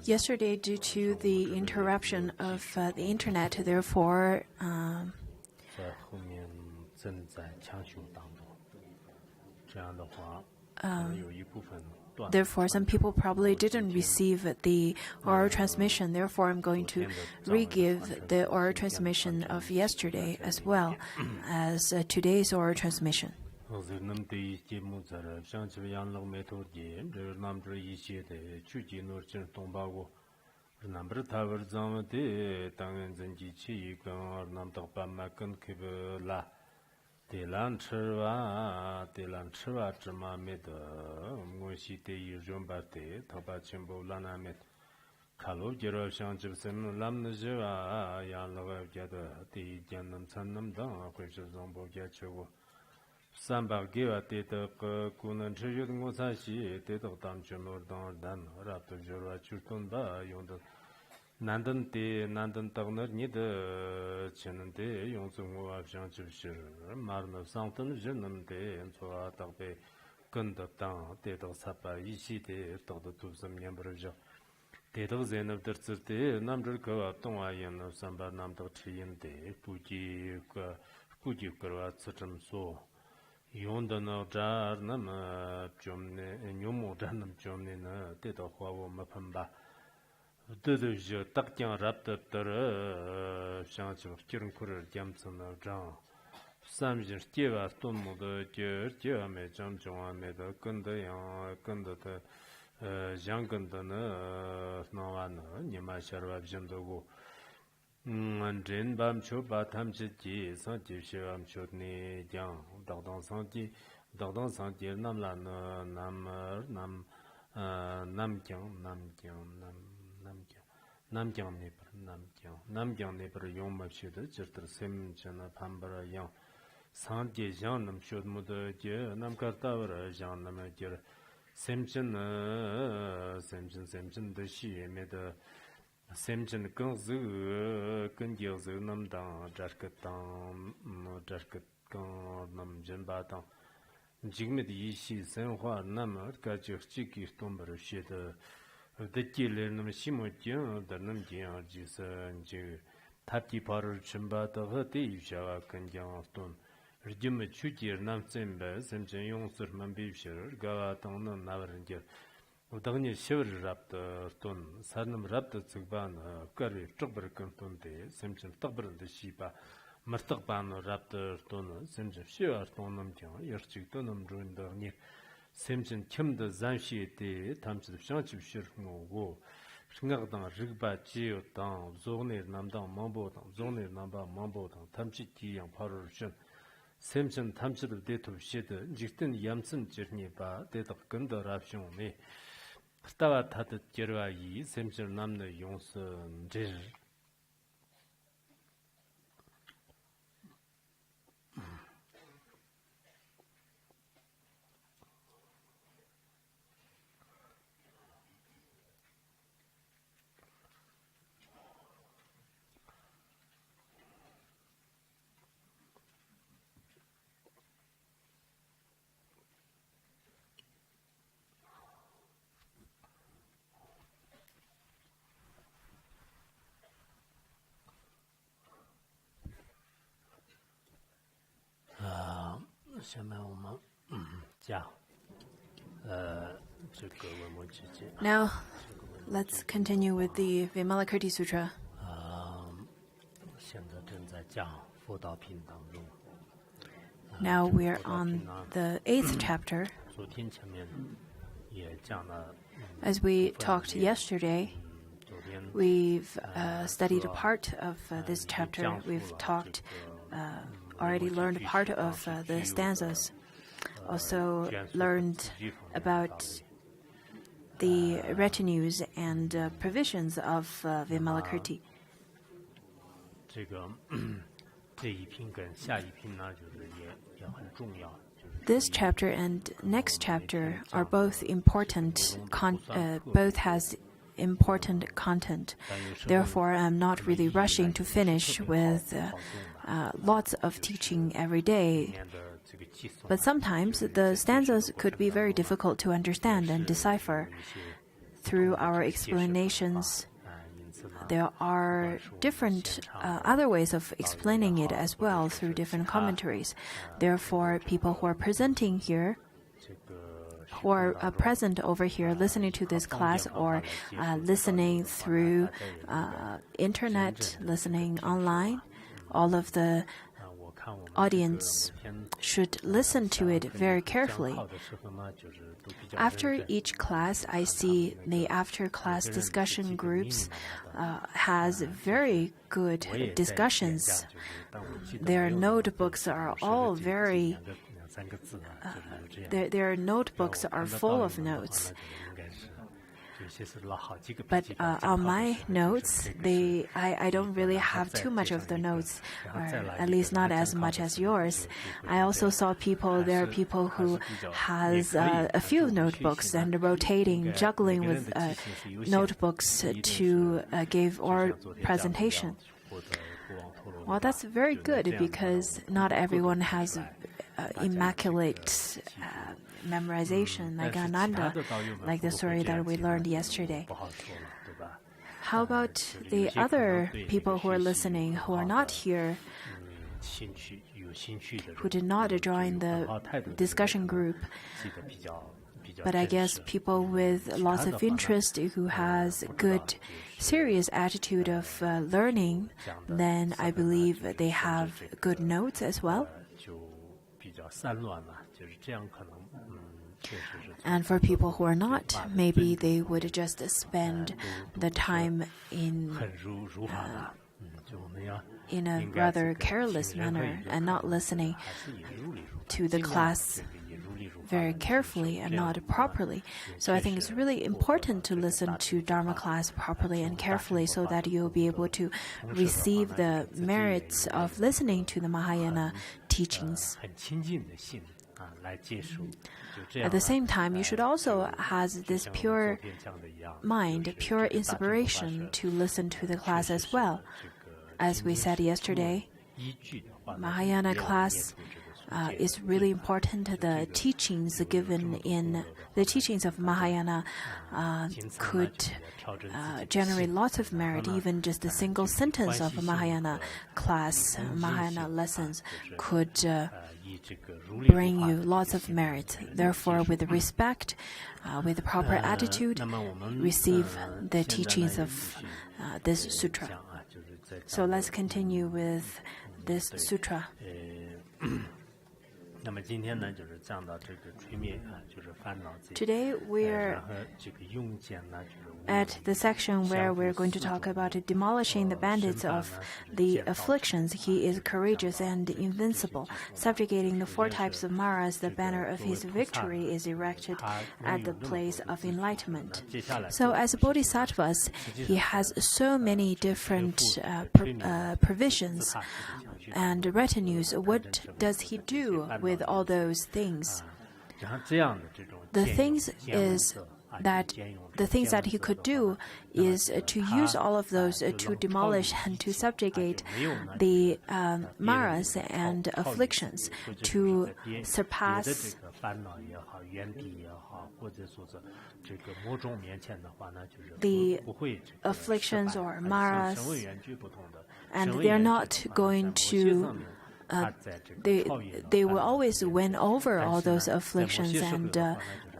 Yesterday, due to the interruption of the internet, therefore, some people probably didn't receive the oral transmission. Therefore, I'm going to re-give the oral transmission of yesterday as well as today's oral transmission. Telan chirwa chima med ngoshi te yirjomba te thaba chimbo lana med kalo jiro shanchib sem lam njiwa yan laga jada te janam sanam da khwishir zombo gyachogo samba gewa te tak kunan chiyud ngosashi te tak tam chumur dan rapto jirwa churtun ba yonda Nandan te nandan tagnar nida chenante yongsu nguwa shanchib shir marna sangtan jinam te ensuwa tagpe kanda tang te tag sapa ishi te tagda tupsam nyambarja te tag zainab dartsir te namdar kawa tongwa yan samba namdag chiyin te puji karwa tsicham so yonda na jar nam chomne nyomo janam chomne na te tag huawo mapamba Dudja takjang rapta tar shanchib kirinkur jamtsana jang samjin steva stonmuda jewa me jamchongwa me da kanda yang kanda ta jangkanda na nawa na nima sharwa bjindago Andrin bamcho ba tamchi ji sanji shewam chodni jang dagdang sanji namla na namgyang nepar yong mabshida jirtar sem chana pambara yang sangje yang nam shod muda je namkar tawara yang nama jir semchin da shi me da semchin kong zi kong gyag zi nam dang jarkat kong nam jinba dang jigmid yi shi sen hua nam gajir chiki tombar shi da Dăchile năm simătian, dar năm tian jisan je tapti parul chimba da hăte yushawa kanjang aston. Rjim chutir nam semba semchen yongsur mambivshir gawa tang năm navarnger. Udagni shivr rapta aston sarnam rapta tsugban kari chukbar kanton de semchen takbar da shiba martakban rapta aston semchen shiwa aston năm tian yarchik da năm ruindagni. Semchen kimda zanshi te tamchid shanchib shirkmogo shingagdang rigba jiyo dang zognir namdang mambo dang zognir namba mambo dang tamchid diyang parur shin semchen tamchid detub shida jiktin yamtsin jirni ba detak ganda rabshung me khtawa tatat jirwa yi semchen namna yongsa njir Now, let's continue with the Vimalakirti Sutra. Now we are on the 8th chapter. As we talked yesterday, we've studied a part of this chapter. We've already learned part of the stanzas. Also learned about the retinues and provisions of Vimalakirti. This chapter and next chapter are both important. Both has important content. Therefore, I'm not really rushing to finish with lots of teaching every day. But sometimes the stanzas could be very difficult to understand and decipher. Through our explanations, there are different other ways of explaining it as well through different commentaries. Therefore, people who are presenting here, who are present over here listening to this class or listening through internet, listening online, all of the audience should listen to it very carefully. After each class, I see the after-class discussion groups has very good discussions. Their notebooks are all very their notebooks are full of notes. But on my notes, I don't really have too much of the notes, or at least not as much as yours. I also saw there are people who has a few notebooks and rotating, juggling with notebooks to give oral presentation. Well, that's very good because not everyone has immaculate memorization like Ananda, like the story that we learned yesterday. How about the other people who are listening, who are not here, who did not join the discussion group? But I guess people with lots of interest, who has good, serious attitude of learning, then I believe they have good notes as well. And for people who are not, maybe they would just spend the time in a rather careless manner and not listening to the class very carefully and not properly. So I think it's really important to listen to Dharma class properly and carefully so that you'll be able to receive the merits of listening to the Mahayana teachings. At the same time, you should also have this pure mind, pure inspiration to listen to the class as well. As we said yesterday, Mahayana class is really important. The teachings given in the teachings of Mahayana could generate lots of merit. Even just a single sentence of a Mahayana class, Mahayana lessons could bring you lots of merit. Therefore, with respect, with the proper attitude, receive the teachings of this sutra. So let's continue with this sutra. Today we're at the section where we're going to talk about demolishing the bandits of the afflictions. He is courageous and invincible. Subjugating the 4 types of Maras, the banner of his victory is erected at the place of enlightenment. So as bodhisattvas, he has so many different provisions and retinues. What does he do with all those things? The things that he could do is to use all of those to demolish and to subjugate the maras and afflictions, to surpass the afflictions or maras, and they're not going to they will always win over all those afflictions and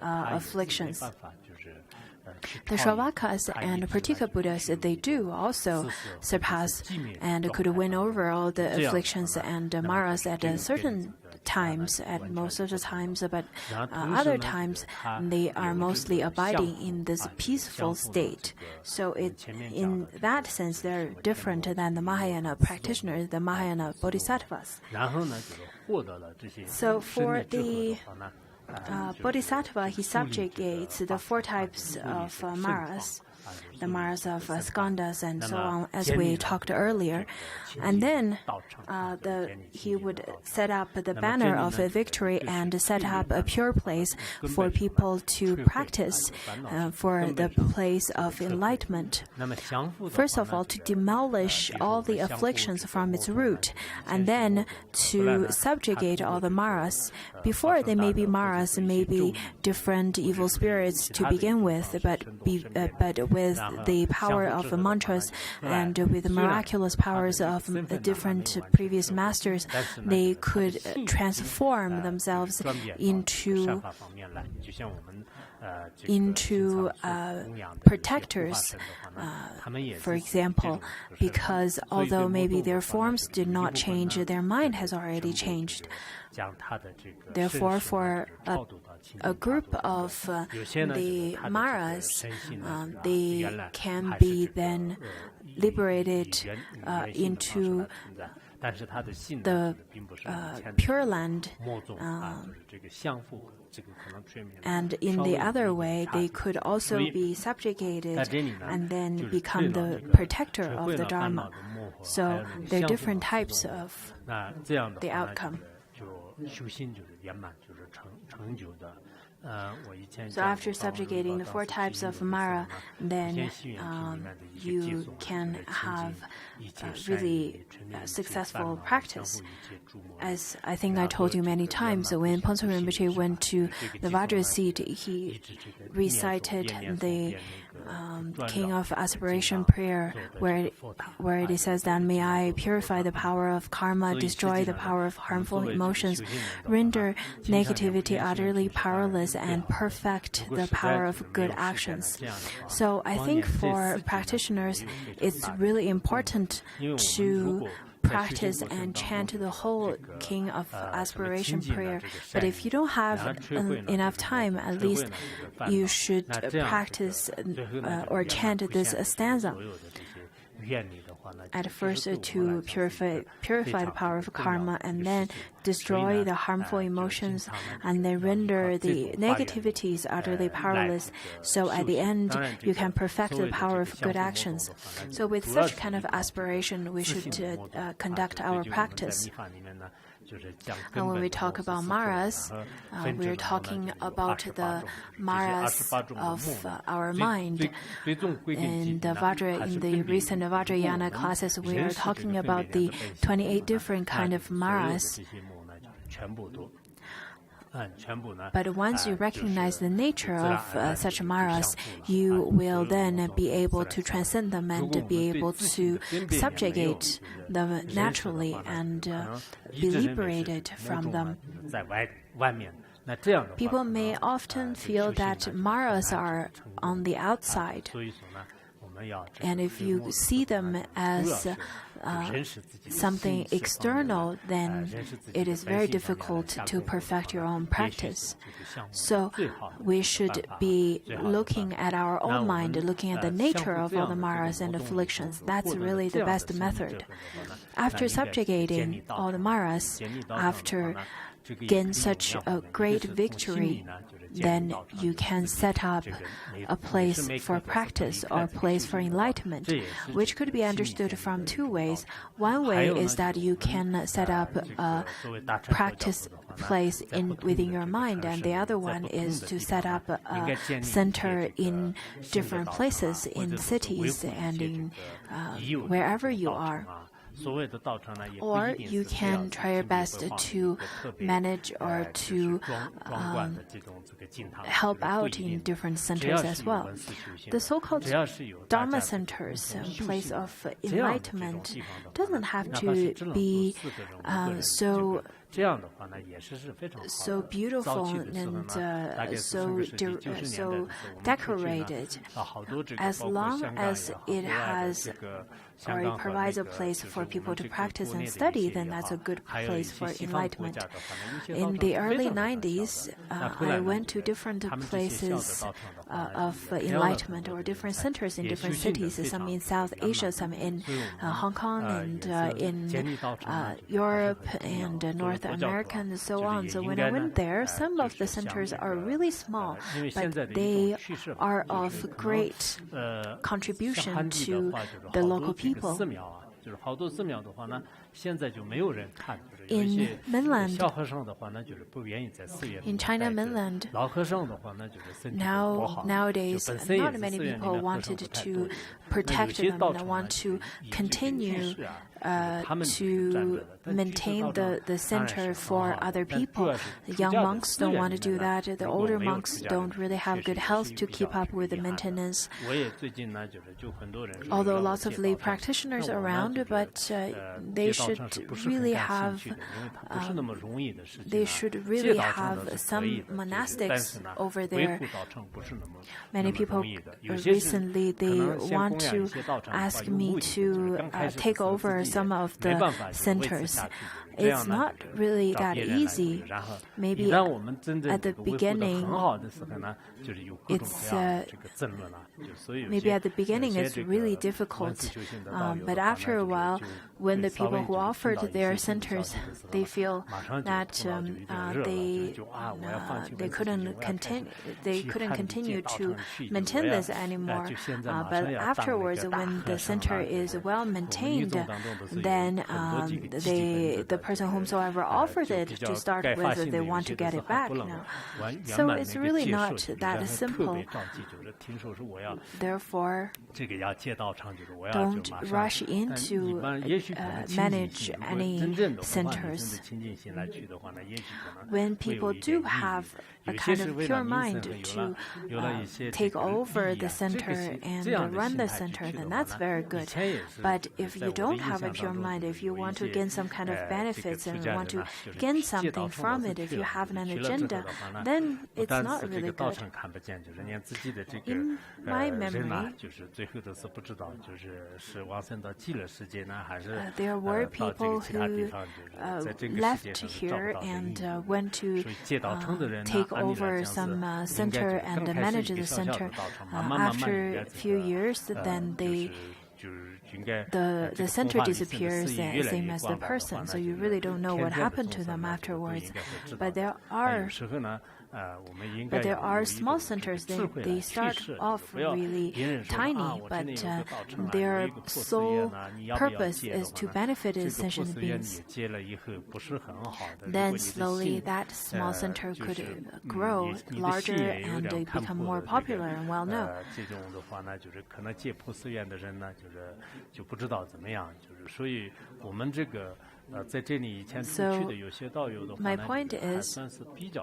afflictions. The Shravakas and Pratika Buddhas, they do also surpass and could win over all the afflictions and Maras at certain times, at most of the times, but other times they are mostly abiding in this peaceful state. So in that sense, they're different than the Mahayana practitioners, the Mahayana bodhisattvas. So for the bodhisattva, he subjugates the 4 types of maras. the Maras of Skandhas and so on, as we talked earlier. And then he would set up the banner of a victory and set up a pure place for people to practice for the place of enlightenment. First of all, to demolish all the afflictions from its root, and then to subjugate all the Maras. Before they may be Maras, may be different evil spirits to begin with, but with the power of the mantras and with the miraculous powers of different previous masters, they could transform themselves into protectors, for example, because although maybe their forms did not change, their mind has already changed. Therefore, for a group of the Maras, they can be then liberated into the Pure Land, and in the other way, they could also be subjugated and then become the protector of the Dharma. So there are different types of the outcome. So after subjugating the 4 types of Mara, then you can have really successful practice. As I think I told you many times, when Pongso Rinpoche went to the Vajra seat, he recited the King of Aspiration prayer, where it says that, may I purify the power of karma, destroy the power of harmful emotions, render negativity utterly powerless, and perfect the power of good actions. So I think for practitioners, it's really important to practice and chant the whole King of Aspiration prayer. But if you don't have enough time, at least you should practice or chant this stanza. At first, to purify the power of karma, and then destroy the harmful emotions, and then render the negativities utterly powerless. So at the end, you can perfect the power of good actions. So with such kind of aspiration, we should conduct our practice. And when we talk about Maras, we're talking about the Maras of our mind. In the recent Vajrayana classes, we are talking about the 28 different kind of Maras. But once you recognize the nature of such Maras, you will then be able to transcend them and be able to subjugate them naturally and be liberated from them. People may often feel that Maras are on the outside, and if you see them as something external, then it is very difficult to perfect your own practice. So we should be looking at our own mind, looking at the nature of all the Maras and afflictions. That's really the best method. After subjugating all the Maras, after gain such a great victory, then you can set up a place for practice or a place for enlightenment, which could be understood from 2 ways. One way is that you can set up a practice place within your mind, and the other one is to set up a center in different places, in cities and in wherever you are. Or you can try your best to manage or to help out in different centers as well. The so-called Dharma centers, place of enlightenment, doesn't have to be so beautiful and so decorated. As long as it has or it provides a place for people to practice and study, then that's a good place for enlightenment. In the early 90s, I went to different places of enlightenment or different centers in different cities, some in South Asia, some in Hong Kong, and in Europe and North North America and so on. So when I went there, some of the centers are really small, but they are of great contribution to the local people. In mainland, in China mainland, nowadays, not many people wanted to protect them and want to continue to maintain the center for other people. The young monks don't want to do that. The older monks don't really have good health to keep up with the maintenance. Although lots of lay practitioners around, but they should really have some monastics over there. Many people recently they want to ask me to take over some of the centers. It's not really that easy. Maybe at the beginning, it's really difficult. But after a while, when the people who offered their centers, they feel that they couldn't continue to maintain this anymore. But afterwards, when the center is well maintained, then the person whomsoever offered it to start with, they want to get it back now. So it's really not that simple. Therefore, don't rush into manage any centers. When people do have a kind of pure mind to take over the center and run the center, then that's very good. But if you don't have a pure mind, if you want to gain some kind of benefits and want to gain something from it, if you have an agenda, then it's not really good. In my memory, there were people who left here and went to take over some center and manage the center. After a few years, then the center disappears, same as the person. So you really don't know what happened to them afterwards. But there are small centers. They start off really tiny, but their sole purpose is to benefit the sentient beings. Then slowly that small center could grow larger and become more popular and well known. So my point is,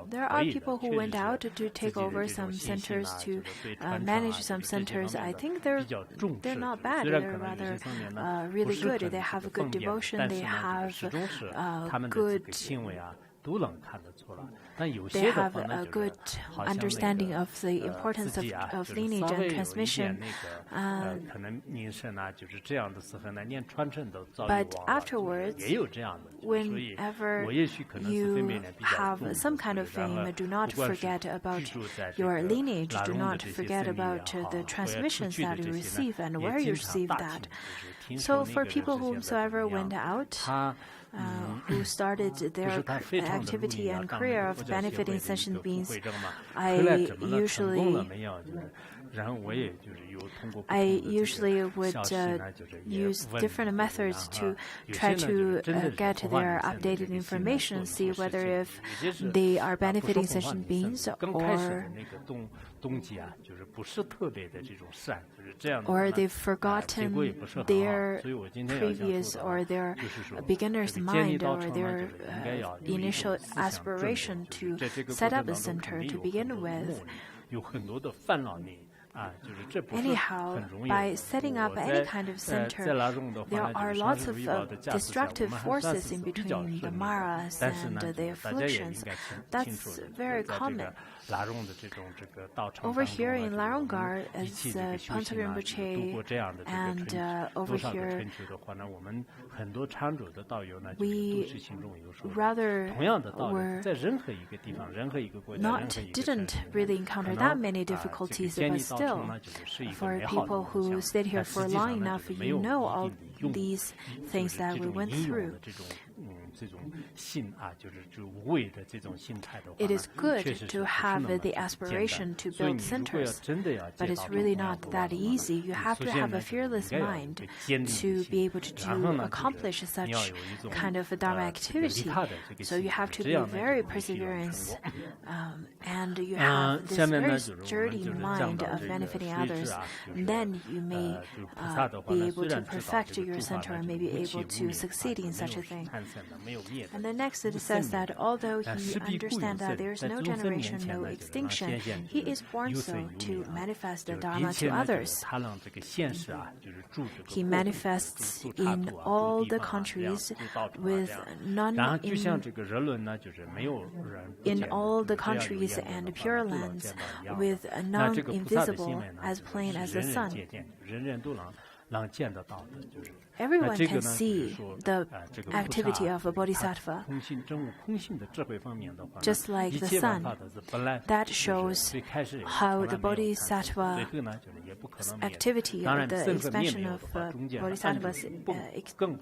there are people who went out to take over some centers, to manage some centers. I think they're not bad. They're rather really good. They have a good devotion. They have They have a good understanding of the importance of lineage and transmission. But afterwards, whenever you have some kind of fame, do not forget about your lineage. Do not forget about the transmissions that you receive and where you receive that. So for people whomsoever went out, who started their activity and career of benefiting sentient beings, I usually would use different methods to try to get their updated information, see whether if they are benefiting sentient beings or they've forgotten their previous or their beginner's mind or their initial aspiration to set up a center to begin with. Anyhow, by setting up any kind of center, there are lots of destructive forces in between the maras and the afflictions. That's very common. Over here in Laronggar, as Pansa Rinpoche, and over here, we rather didn't really encounter that many difficulties, but still, for people who stayed here for long enough, you know all these things that we went through. It is good to have the aspiration to build centers, but it's really not that easy. You have to have a fearless mind to be able to accomplish such kind of a Dharma activity. So you have to be very perseverance, and you have this very sturdy mind of benefiting others. Then you may be able to perfect your center and may be able to succeed in such a thing. And then next it says that although he understands that there is no generation, no extinction, he is born so to manifest the Dharma to others. He manifests in all the countries with none in all the countries and pure lands with none invisible as plain as the sun. Everyone can see the activity of a bodhisattva, just like the sun. That shows how the bodhisattva activity, or the expansion of bodhisattva's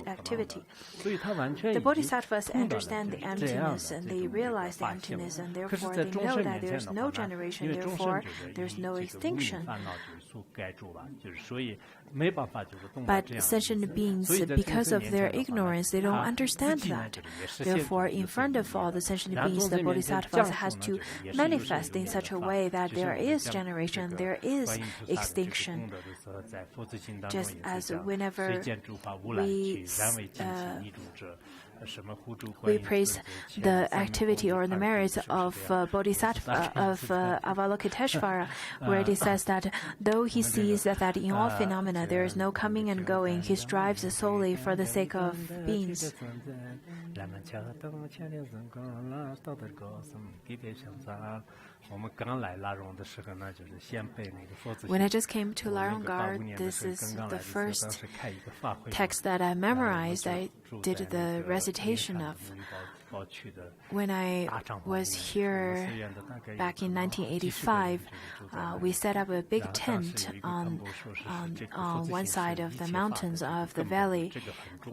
activity. The bodhisattvas understand the emptiness and they realize the emptiness, and therefore they know that there is no generation, therefore there is no extinction. But sentient beings, because of their ignorance, they don't understand that. Therefore, in front of all the sentient beings, the bodhisattvas has to manifest in such a way that there is generation, there is extinction. Just as whenever we praise the activity or the merits of Bodhisattva, of Avalokiteshvara, where it says that though he sees that in all phenomena there is no coming and going, he strives solely for the sake of beings. When I just came to Laronggar, this is the first text that I memorized. I did the recitation of. When I was here back in 1985, we set up a big tent on one side of the mountains of the valley.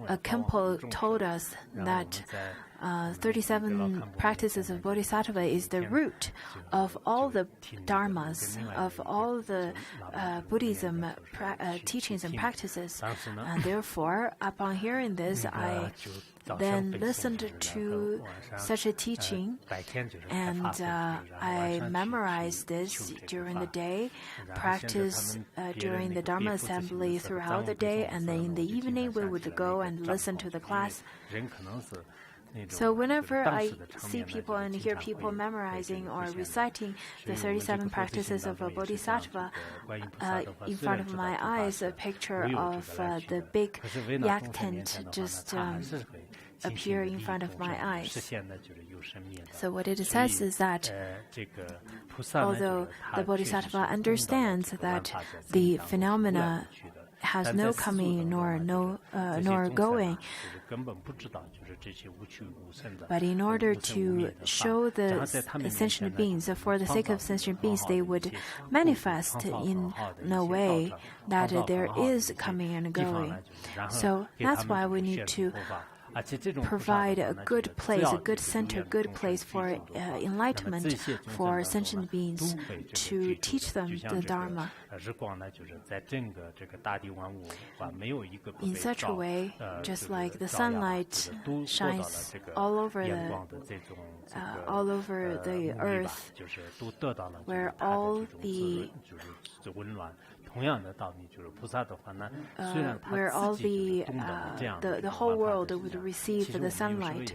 A Khenpo told us that 37 practices of Bodhisattva is the root of all the dharmas, of all the Buddhism teachings and practices. And therefore, upon hearing this, I then listened to such a teaching, and I memorized this during the day, practiced during the Dharma assembly throughout the day, and then in the evening we would go and listen to the class. So whenever I see people and hear people memorizing or reciting the 37 practices of a bodhisattva, in front of my eyes, a picture of the big yak tent just appear in front of my eyes. So what it says is that although the bodhisattva understands that the phenomena has no coming nor going, but in order to show the sentient beings, for the sake of sentient beings, they would manifest in a way that there is coming and going. So that's why we need to provide a good place, a good center, good place for enlightenment for sentient beings, to teach them the Dharma. In such a way, just like the sunlight shines all over the earth, where all the whole world would receive the sunlight.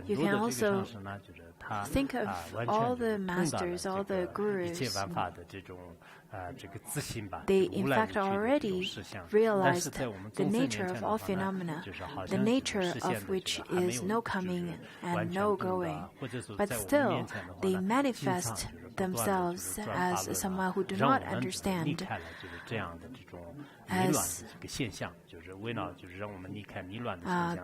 You can also think of all the masters, all the gurus. They in fact already realized the nature of all phenomena, the nature of which is no coming and no going. But still, they manifest themselves as someone who do not understand as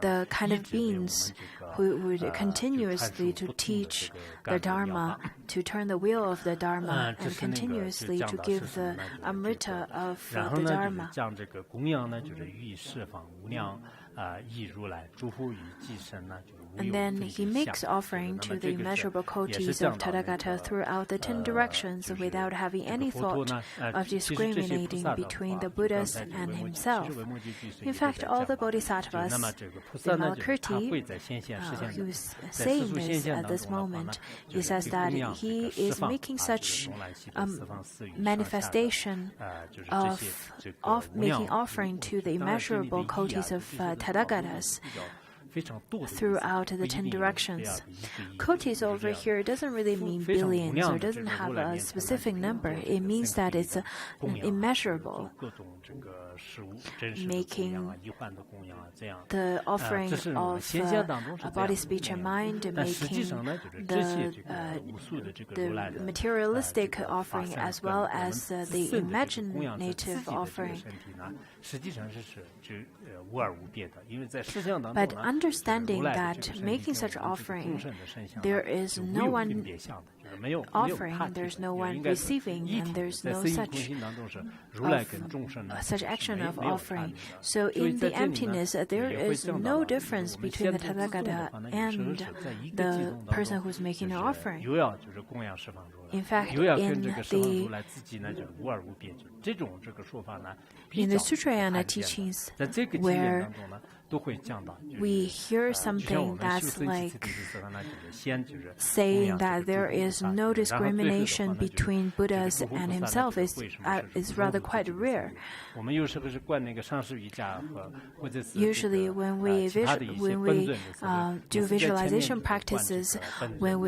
the kind of beings who would continuously to teach the Dharma, to turn the wheel of the Dharma, and continuously to give the Amrita of the Dharma. And then he makes offering to the immeasurable kotis of Tathagata throughout the 10 directions without having any thought of discriminating between the Buddhas and himself. In fact, all the bodhisattvas, Vimalakirti, who's saying this at this moment, he says that he is making such manifestation of making offering to the immeasurable kotis of Tathagatas throughout the 10 directions. Kotis over here doesn't really mean billions or doesn't have a specific number. It means that it's immeasurable, making the offering of body, speech, and mind, making the materialistic offering as well as the imaginative offering. But understanding that making such offering, there is no one offering, there's no one receiving, and there's no such action of offering. So in the emptiness, there is no difference between the Tathagata and the person who's making an offering. In fact, in the Sutrayana teachings, where we hear something that's like saying that there is no discrimination between Buddhas and himself is rather quite rare. Usually when we do visualization practices, when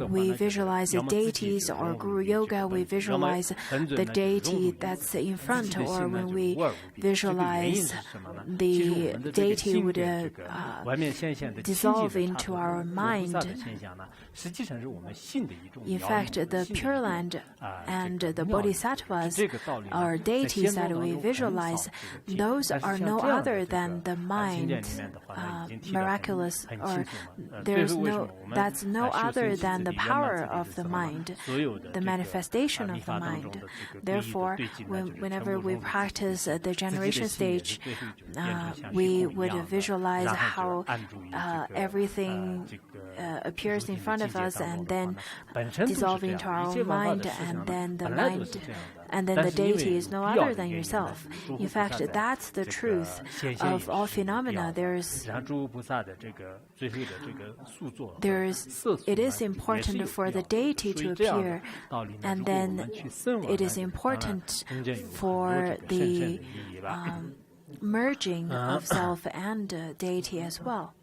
we visualize the deities or Guru Yoga, we visualize the deity that's in front, or when we visualize the deity would dissolve into our mind. In fact, the Pure Land and the Bodhisattvas, or deities that we visualize, those are no other than the mind, miraculous, or that's no other than the power of the mind, the manifestation of the mind. Therefore, whenever we practice the generation stage, we would visualize how everything appears in front of us and then dissolve into our own mind, and then the mind, and then the deity is no other than yourself. In fact, that's the truth of all phenomena. It is important for the deity to appear, and then it is important for the merging of self and deity as well.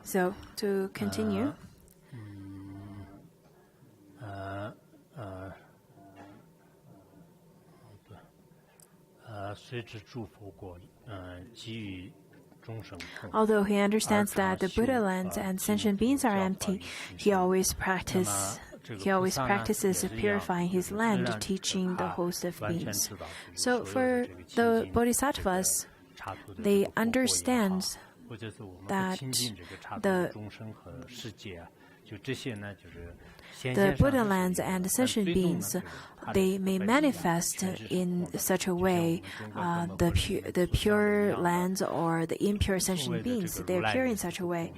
So to continue, although he understands that the Buddha lands and sentient beings are empty, he always practices purifying his land, teaching the host of beings. So for the bodhisattvas, they understand that The Buddha lands and the sentient beings, they may manifest in such a way. The pure lands or the impure sentient beings, they appear in such a way.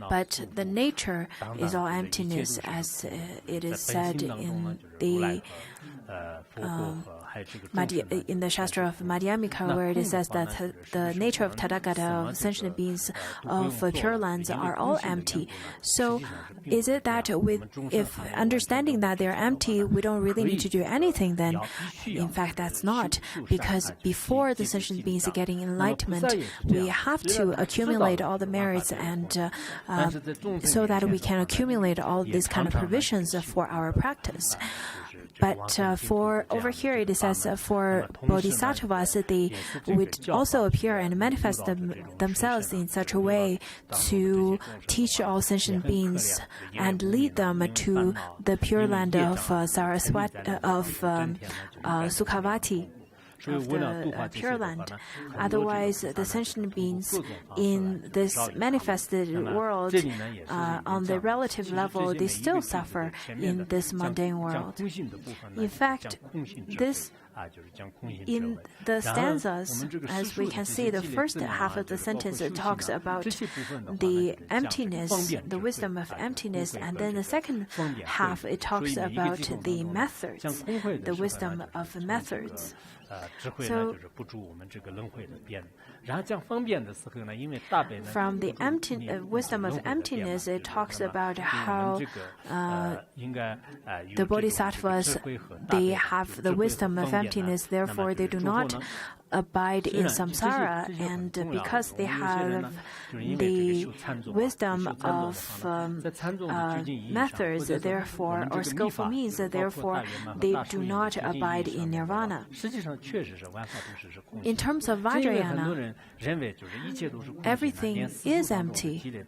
But the nature is all emptiness, as it is said in the in the Shastra of Madhyamika, where it says that the nature of Tathagata, of sentient beings, of Pure Lands are all empty. So is it that if understanding that they're empty, we don't really need to do anything then? In fact, that's not. Because before the sentient beings are getting enlightenment, we have to accumulate all the merits and so that we can accumulate all these kind of provisions for our practice. But for over here, it says for bodhisattvas, they would also appear and manifest themselves in such a way to teach all sentient beings and lead them to the pure land of Sukhavati, of the Pure Land. Otherwise, the sentient beings in this manifested world, on the relative level, they still suffer in this mundane world. In fact, this in the stanzas, as we can see, the first half of the sentence talks about the emptiness, the wisdom of emptiness, and then the second half it talks about the methods, the wisdom of methods. So, from the wisdom of emptiness, it talks about how the bodhisattvas, they have the wisdom of emptiness, therefore they do not abide in samsara, and because they have the wisdom of methods, therefore, or skillful means, therefore they do not abide in nirvana. In terms of Vajrayana, everything is empty.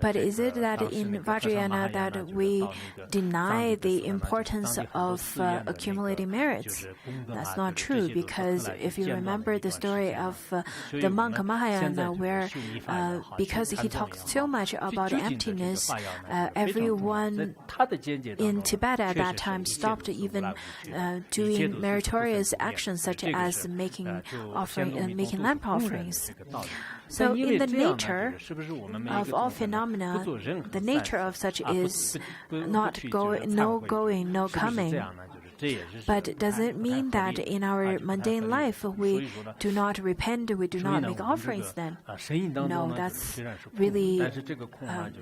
But is it that in Vajrayana that we deny the importance of accumulating merits? That's not true, because if you remember the story of the monk Mahayana, where because he talked so much about emptiness, everyone in Tibet at that time stopped even doing meritorious actions such as making lamp offerings. So in the nature of all phenomena, the nature of such is no going, no coming. But does it mean that in our mundane life we do not repent, we do not make offerings then? No, that's really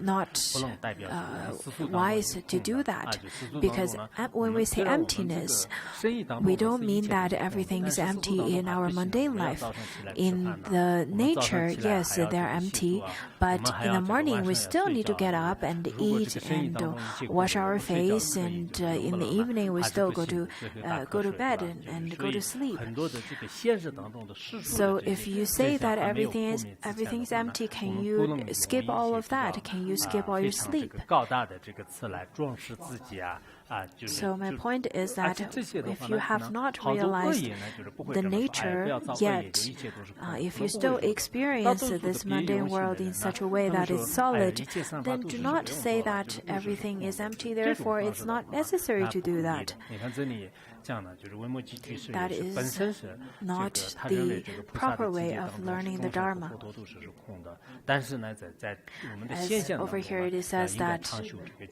not wise to do that. Because when we say emptiness, we don't mean that everything is empty in our mundane life. In the nature, yes, they're empty, but in the morning we still need to get up and eat and wash our face, and in the evening we still go to bed and go to sleep. So if you say that everything is empty, can you skip all of that? Can you skip all your sleep? So my point is that if you have not realized the nature yet, if you still experience this mundane world in such a way that is solid, then do not say that everything is empty, therefore it's not necessary to do that. That is not the proper way of learning the Dharma. As over here it says that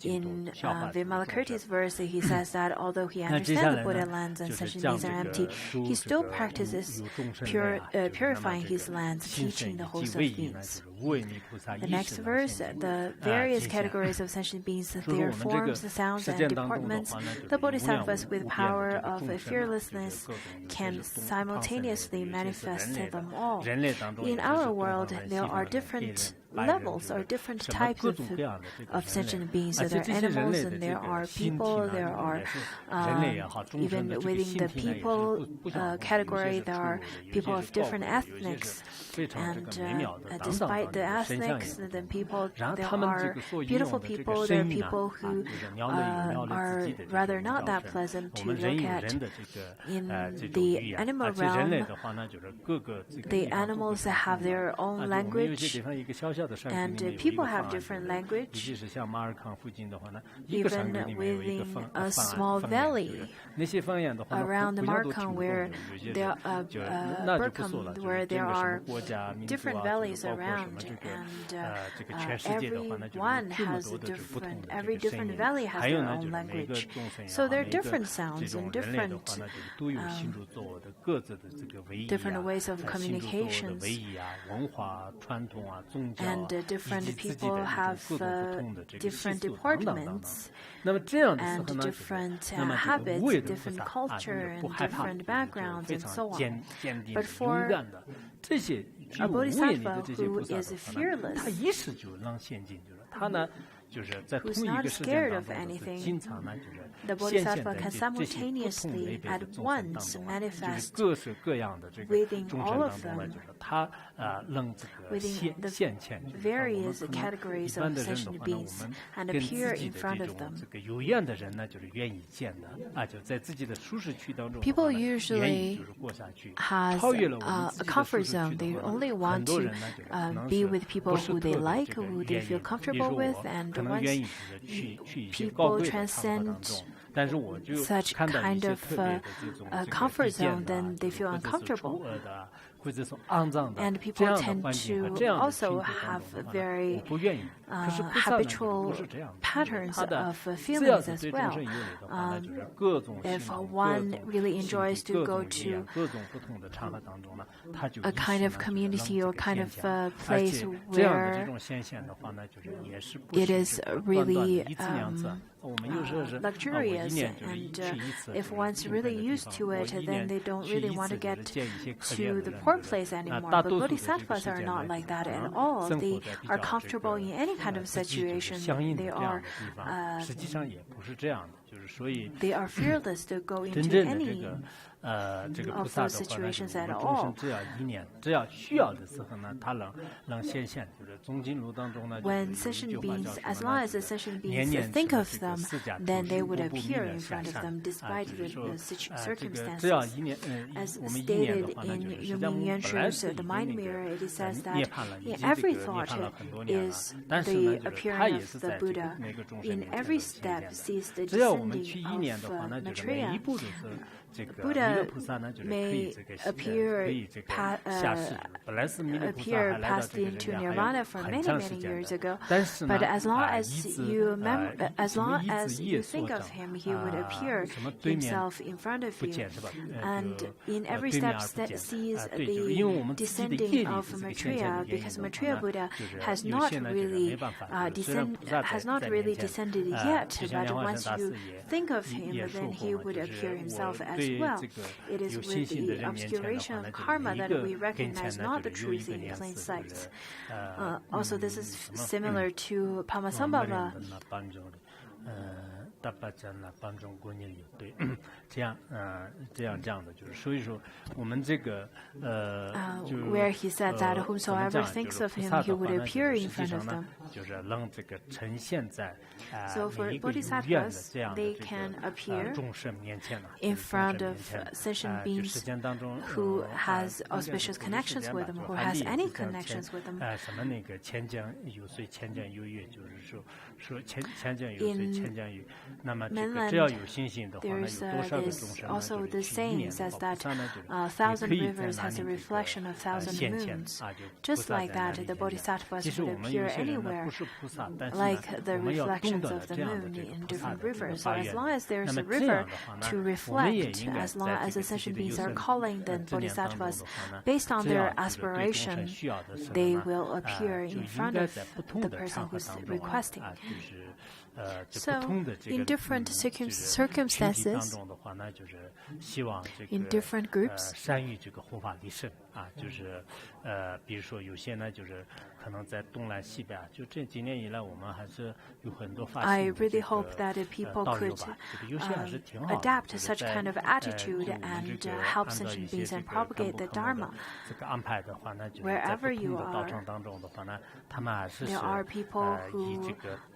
in Vimalakirti's verse, he says that although he understands the Buddha lands and sentient beings are empty, he still practices purifying his lands, teaching the wholesome beings. The next verse, the various categories of sentient beings, their forms, sounds, and deportments, the bodhisattvas with power of fearlessness can simultaneously manifest them all. In our world, there are different levels or different types of sentient beings. So there are animals and there are people, there are even within the people category, there are people of different ethnics. And despite the ethnics, the people, there are beautiful people, there are people who are rather not that pleasant to look at. In the animal realm, the animals have their own language, And people have different language. Even within a small valley around the Markham, where there Burkham, where there are different valleys around, and every different valley has their own language. So there are different sounds and different ways of communications, and different people have different departments and different habits, different culture, and different backgrounds, and so on. But for a bodhisattva who is fearless, who's not scared of anything, the bodhisattva can simultaneously at once manifest within all of them, within the various categories of sentient beings, and appear in front of them. People usually have a comfort zone. They only want to be with people who they like, who they feel comfortable with, and once people transcend such kind of comfort zone, then they feel uncomfortable. And people tend to also have very habitual patterns of feelings as well. If one really enjoys to go to a kind of community or kind of place where it is really luxurious, and if one's really used to it, then they don't really want to get to the poor place anymore. But bodhisattvas are not like that at all. They are comfortable in any kind of situation. They are fearless to go into any of those situations at all. When sentient beings, as long as the sentient beings think of them, then they would appear in front of them despite the circumstances. As stated in Yuming Yuanshu's The Mind Mirror, it says that in every thought is the appearing of the Buddha. In every step sees the descending of Maitreya. Buddha may appear passed into nirvana for many years ago, but as long as you think of him, he would appear himself in front of you. And in every step that sees the descending of Maitreya, because Maitreya Buddha has not really descended yet, but once you think of him, then he would appear himself as well. It is with the obscuration of karma that we recognize not the truth in plain sight. Also, this is similar to Pamasambhava. Where he said that whomsoever thinks of him, he would appear in front of them. So for bodhisattvas, they can appear in front of sentient beings who has auspicious connections with them, who has any connections with them. In mainland, there's also the saying says that 1,000 rivers has a reflection of 1,000 moons. Just like that, the bodhisattvas would appear anywhere, like the reflections of the moon in different rivers. So as long as there's a river to reflect, as long as the sentient beings are calling the bodhisattvas based on their aspiration, they will appear in front of the person who's requesting. So, in different circumstances, in different groups, I really hope that people could adapt such kind of attitude and help sentient beings and propagate the Dharma. Wherever you are, there are people who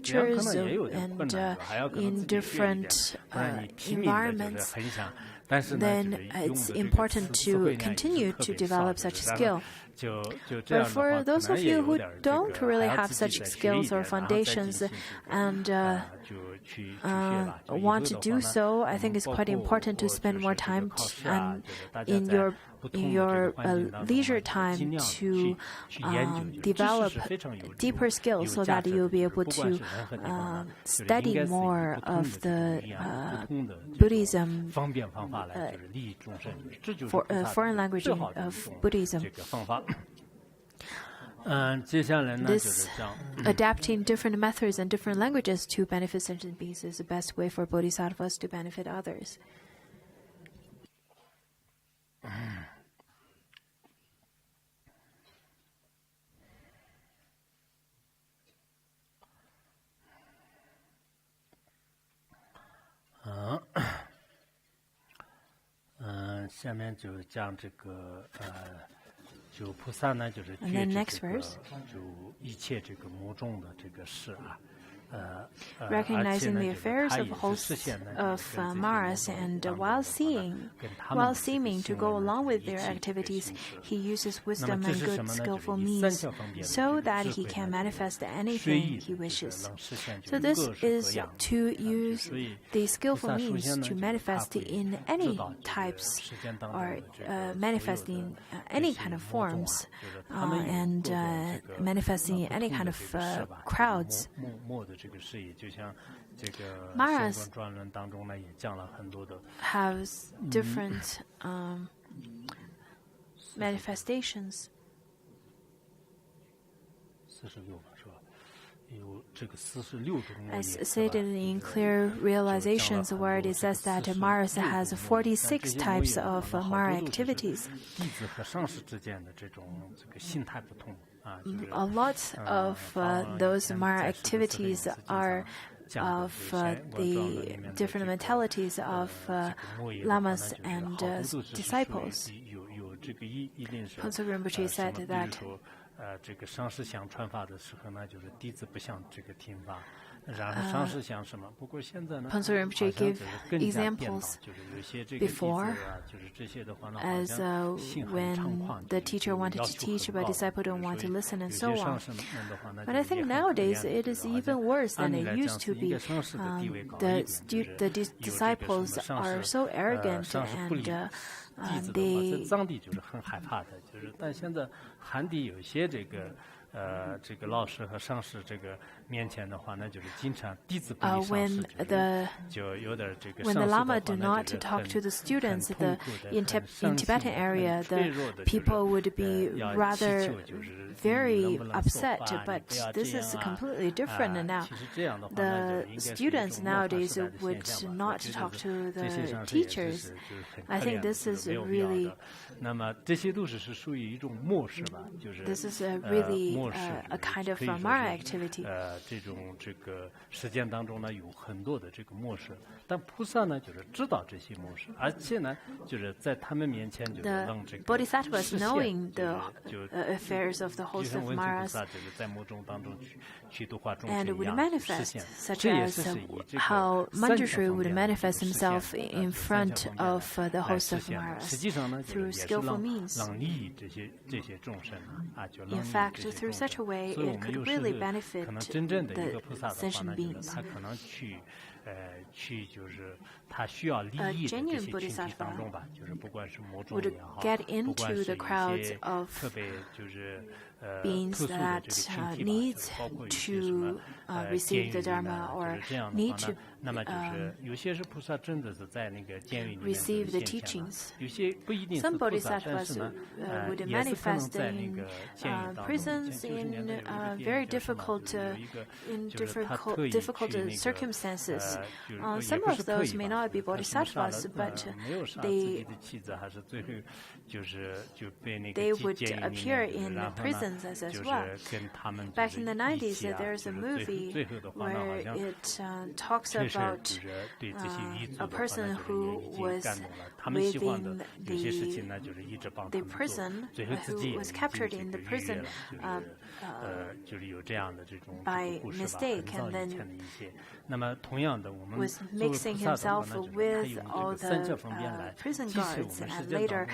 teachers and in different environments, then it's important to continue to develop such skill. But for those of you who don't really have such skills or foundations and want to do so, I think it's quite important to spend more time in your in your leisure time to develop deeper skills so that you'll be able to study more of the Buddhism, foreign language of Buddhism. This adapting different methods and different languages to benefit sentient beings is the best way for bodhisattvas to benefit others. And then next verse, recognizing the affairs of hosts of Maras, and while seeming to go along with their activities, he uses wisdom and good skillful means so that he can manifest anything he wishes. So this is to use the skillful means to manifest in any types or manifesting any kind of forms and manifesting any kind of crowds. Maras has different manifestations. As stated in Clear Realizations, where it says that Maras has 46 types of Mara activities. A lot of those Mara activities are of the different mentalities of lamas and disciples. Ponzo Rinpoche said that Ponzo Rinpoche gave examples before, as when the teacher wanted to teach but disciple don't want to listen and so on. But I think nowadays it is even worse than it used to be. The disciples are so arrogant and they when the Lama do not talk to the students, in Tibetan area, the people would be rather very upset. But this is completely different now. The students nowadays would not talk to the teachers. I think this is really a kind of Mara activity. The bodhisattvas, knowing the affairs of the host of Maras, and would manifest, such as how Manjushri would manifest himself in front of the host of Maras through skillful means. In fact, through such a way, it could really benefit the sentient beings. A genuine bodhisattva would get into the crowds of beings that needs to receive the Dharma or need to receive the teachings. Some bodhisattvas would manifest in prisons in very difficult circumstances. Some of those may not be bodhisattvas, but they would appear in prisons as well. Back in the 90s, there's a movie where it talks about a person who was within the prison, who was captured in the prison by mistake, and then was mixing himself with all the prison guards, and later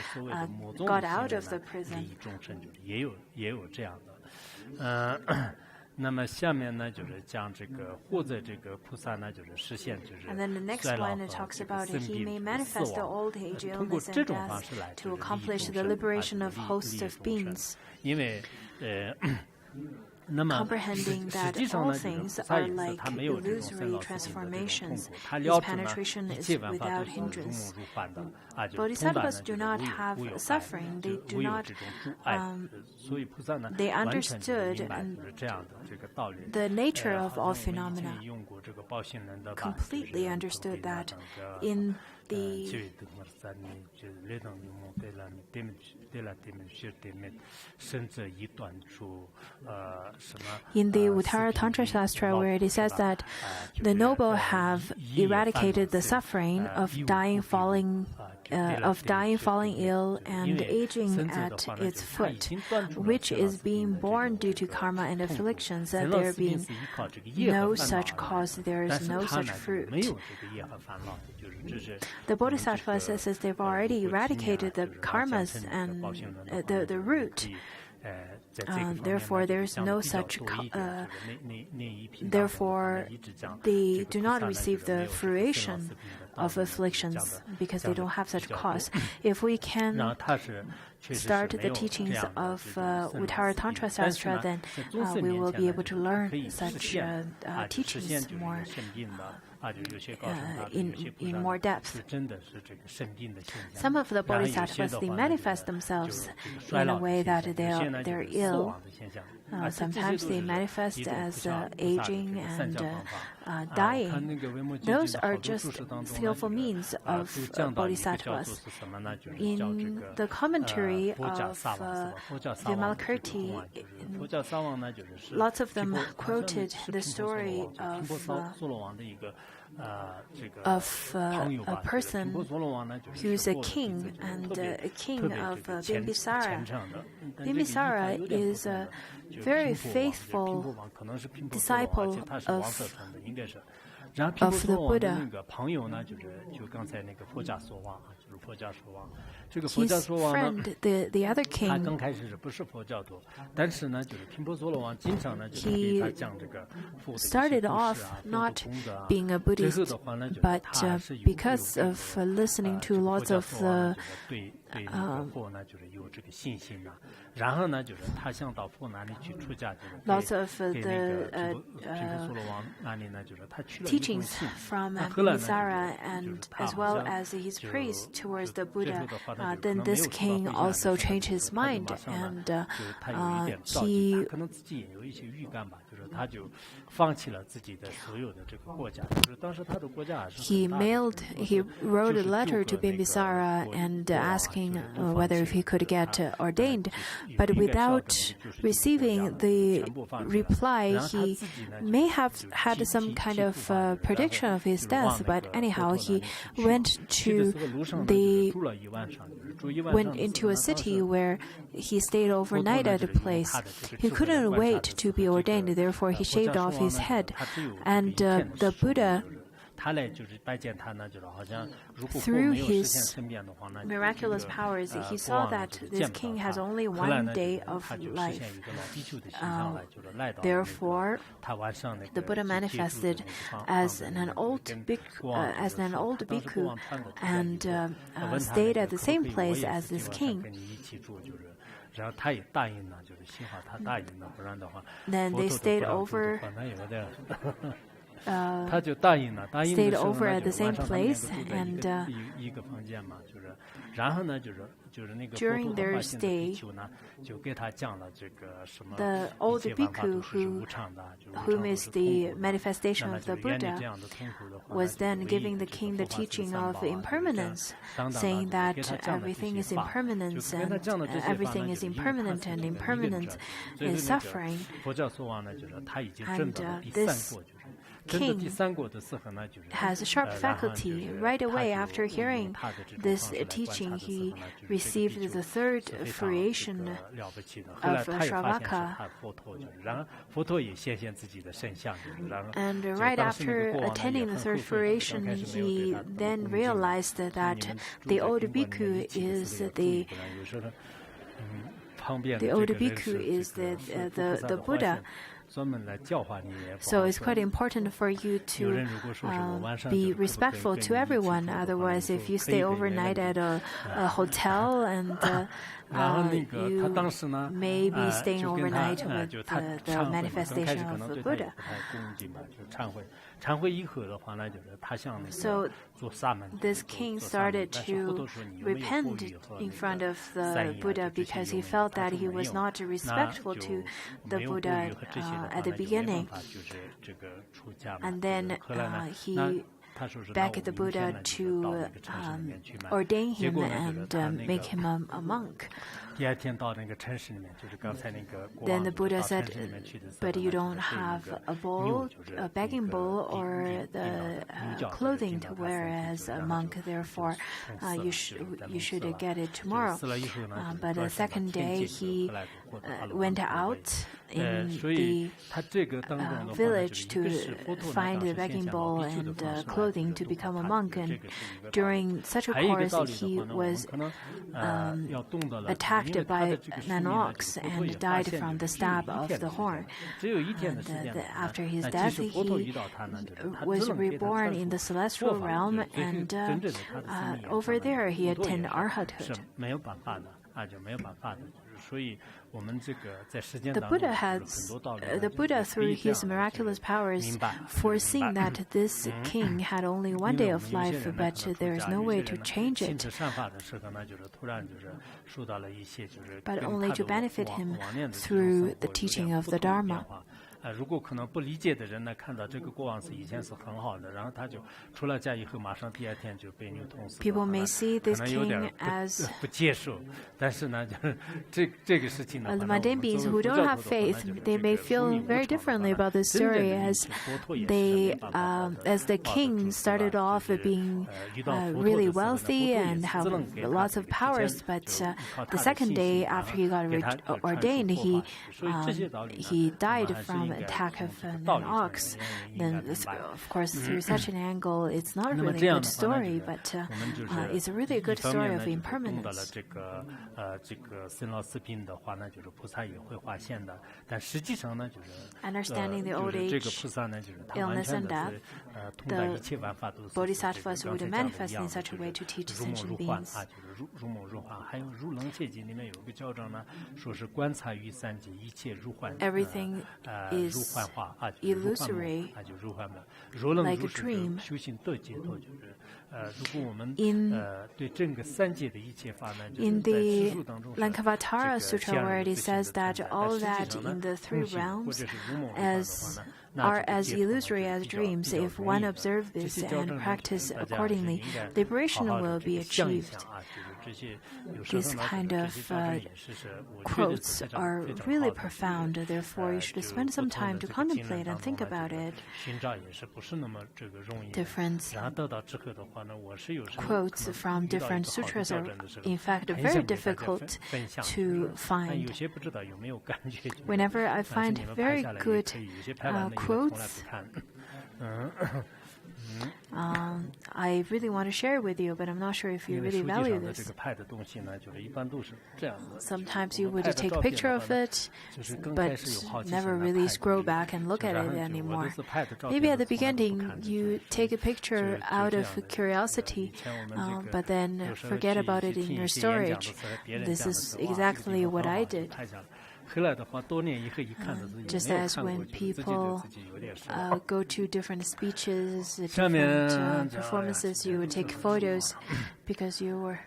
got out of the prison. 那么下面呢，就是讲这个或者这个菩萨呢，就是实现就是衰老和这个生病、死亡。通过这种方式来to accomplish the liberation of hosts of beings。因为那么实际上呢，就是再一次他没有这种生老死病的这种痛苦，他了知呢一切万法都是如梦如幻的啊，就是通达呢就是无有无有这种阻碍，所以菩萨呢完全就明白就是这样的这个道理。The nature of all 我们以前 phenomena 用过这个报信人的 completely understood that in the in the Uttara Tantra Shastra, where it says that the noble have eradicated the suffering of dying, falling ill, and aging at its foot, which is being born due to karma and afflictions, that there being no such cause, there is no such fruit. The Bodhisattva says they've already eradicated the karmas and the root. Therefore, there is no such. Therefore, they do not receive the fruition of afflictions because they don't have such cause. If we can start the teachings of Uttara Tantra Shastra, then we will be able to learn such teachings more. In more depth. Some of the bodhisattvas, they manifest themselves in a way that they're ill. Sometimes they manifest as aging and dying. Those are just skillful means of bodhisattvas. In the commentary of Vimalakirti, lots of them quoted the story of a person who's a king and a king of Bimbisara. Bimbisara is a very faithful disciple of the Buddha. His friend, the other king, he started off not being a Buddhist, but because of listening to lots of the teachings from Bimbisara, and as well as his praise towards the Buddha, then this king also changed his mind, and he wrote a letter to Bimbisara and asking whether if he could get ordained, but without receiving the reply, he may have had some kind of prediction of his death, but anyhow, he went into a city where he stayed overnight at a place. He couldn't wait to be ordained, therefore he shaved off his head. And the Buddha, through his miraculous powers, he saw that this king has only one day of life. Therefore, the Buddha manifested as an old bhikkhu and stayed at the same place as this king. Then they stayed over at the same place, and during their stay, the old bhikkhu, whom is the manifestation of the Buddha, was then giving the king the teaching of impermanence, saying that everything is impermanence, and everything is impermanent, and impermanence is suffering. And this king has a sharp faculty. Right away after hearing this teaching, he received the third fruition of Shravaka. And right after attending the third fruition, he then realized that the old bhikkhu is the Buddha. So it's quite important for you to be respectful to everyone. Otherwise, if you stay overnight at a hotel and you may be staying overnight with the manifestation of the Buddha. So this king started to repent in front of the Buddha because he felt that he was not respectful to the Buddha at the beginning. And then he begged the Buddha to ordain him and make him a monk. Then the Buddha said, but you don't have a bowl, a begging bowl, or the clothing to wear as a monk, therefore you should get it tomorrow. But the second day he went out in the village to find the begging bowl and clothing to become a monk, and during such a course he was attacked by an ox and died from the stab of the horn. And after his death, he was reborn in the celestial realm, and over there he attained arhathood. The Buddha, through his miraculous powers, foreseeing that this king had only one day of life, but there is no way to change it, but only to benefit him through the teaching of the Dharma. People may see this king as the mundane beings who don't have faith. They may feel very differently about this story, as the king started off being really wealthy and have lots of powers, but the second day after he got ordained, he died from attack of an ox. Then, of course, through such an angle, it's not really a good story, but it's a really good story of impermanence. Understanding the old age, illness, and death, the bodhisattvas would manifest in such a way to teach sentient beings. Everything is illusory, like a dream. In the Lankavatara Sutra, where it says that all that in the three realms are as illusory as dreams, if one observes this and practice accordingly, liberation will be achieved. These kind of quotes are really profound, therefore you should spend some time to contemplate and think about it. Different quotes from different sutras are in fact very difficult to find. Whenever I find very good quotes, I really want to share with you, but I'm not sure if you really value this. Sometimes you would take a picture of it, but never really scroll back and look at it anymore. Maybe at the beginning you take a picture out of curiosity, but then forget about it in your storage. This is exactly what I did. Just as when people go to different speeches, different performances, you would take photos because you were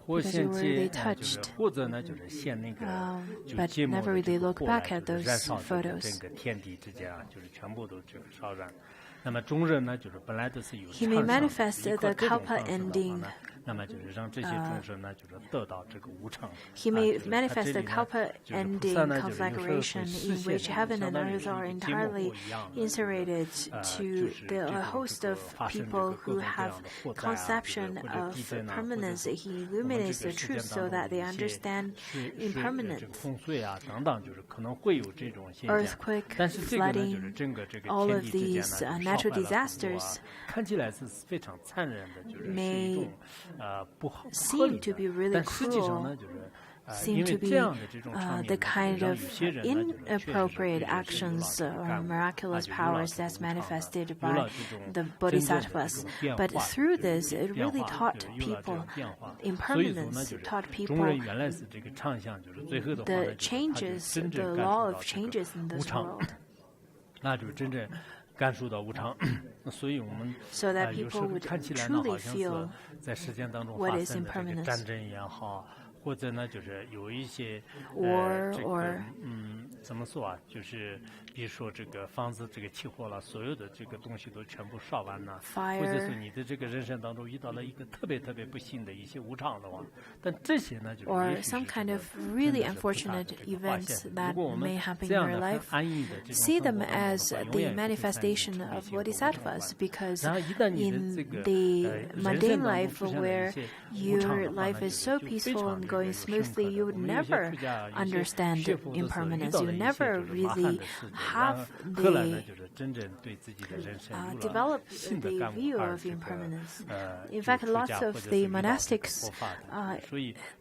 really touched, but never really look back at those photos. He may manifest the kalpa ending. He may manifest the kalpa ending conflagration in which heaven and earth are entirely inserated to the host of people who have conception of permanence. He illuminates the truth so that they understand impermanence. Earthquake, flooding, all of these natural disasters may seem to be really cruel, seem to be the kind of inappropriate actions or miraculous powers that's manifested by the bodhisattvas. But through this, it really taught people impermanence, taught people the changes, the law of changes in this world. So that people would truly feel what is impermanence. Or 怎么说啊？就是比如说这个房子这个起火了，所有的这个东西都全部烧完了，或者是你的这个人生当中遇到了一个特别特别不幸的一些无常的话，但这些呢，就是 or some kind of really unfortunate events that may happen in your life, see them as the manifestation of bodhisattvas, because in the mundane life where your life is so peaceful and going smoothly, you would never understand impermanence. You never really have develop the view of impermanence. In fact, lots of the monastics,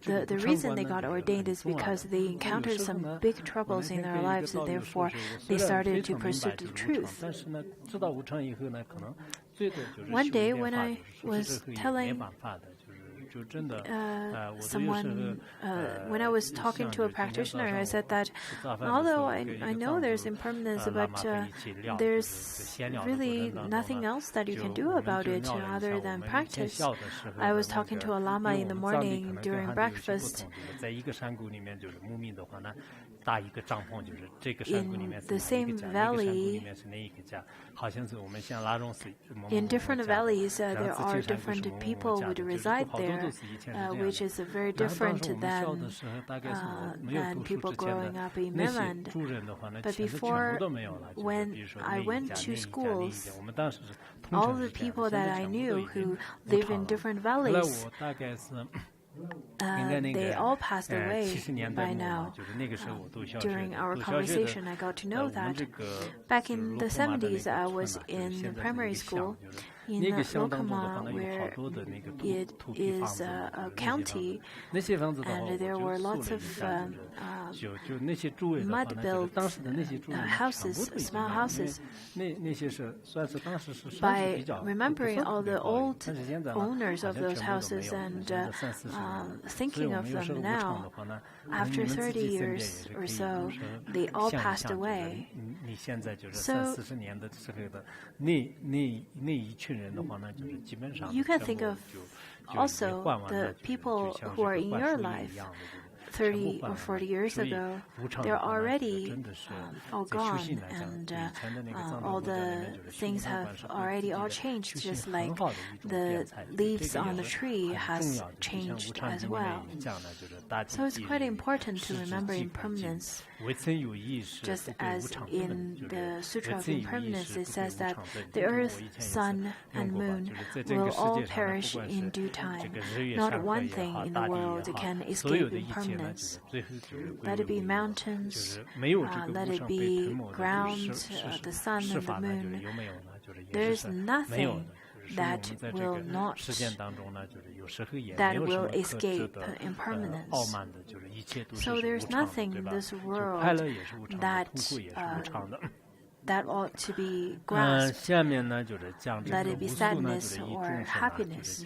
the reason they got ordained is because they encountered some big troubles in their lives, and therefore they started to pursue the truth. One day when I was telling someone, when I was talking to a practitioner, I said that although I know there's impermanence, but there's really nothing else that you can do about it other than practice. I was talking to a lama in the morning during breakfast. In the same valley, in different valleys, there are different people who would reside there, which is very different than people growing up in mainland. But before, when I went to schools, all the people that I knew who live in different valleys, they all passed away by now. During our conversation, I got to know that back in the 70s, I was in primary school in Lokama, where it is a county, and there were lots of mud-built houses, small houses. By remembering all the old owners of those houses and thinking of them now, after 30 years or so, they all passed away. So you can think of also the people who are in your life 30 or 40 years ago. They're already all gone, and all the things have already all changed, just like the leaves on the tree has changed as well. So it's quite important to remember impermanence. Just as in the Sutra of Impermanence, it says that the earth, sun, and moon will all perish in due time. Not one thing in the world can escape impermanence. Let it be mountains, let it be ground, the sun and the moon. There is nothing that will escape impermanence. So there's nothing in this world that ought to be grasped. Let it be sadness or happiness.